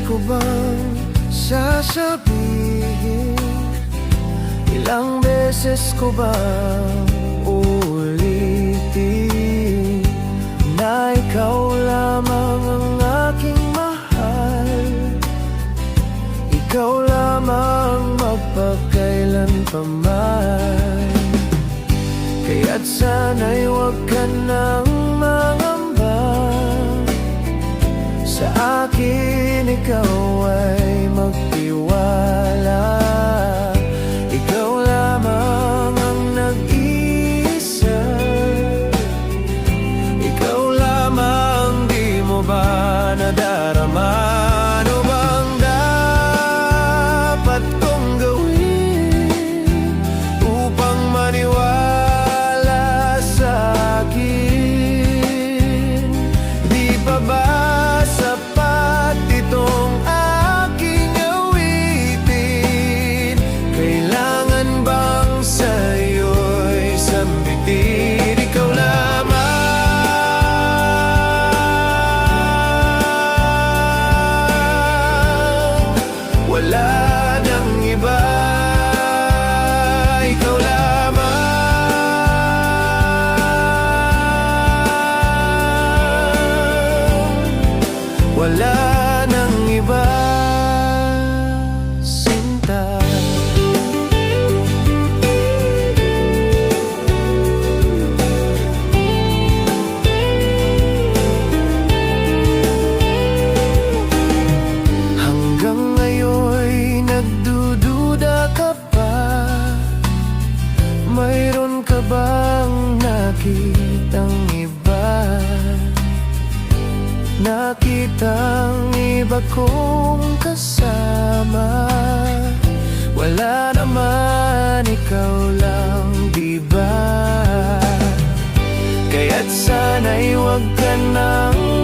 ko bang sasabihin? Ilang beses ko bang ulitin na ikaw lamang ang aking mahal? Ikaw lamang magpakailanpaman. Kaya't sana'y huwag ka nang mangamba. Sa akin ikaw ay magtiwala. Ikaw lamang ang nag-iisa. Ikaw lamang, di mo ba nadarama? Ano bang dapat kong gawin upang maniwala sa akin? Di pa ba sapat itong aking awitin? Kailangan bang sa'yo'y sambitin? Ikaw lamang, wala nang iba. Ikaw lamang, wala nang iba, sinta. Hanggang ngayon'y nagdududa ka pa? Mayroon ka bang nakitang iba? Nakitang iba kong kasama? Wala naman, ikaw lang, di ba? Kaya't sana'y huwag ka nang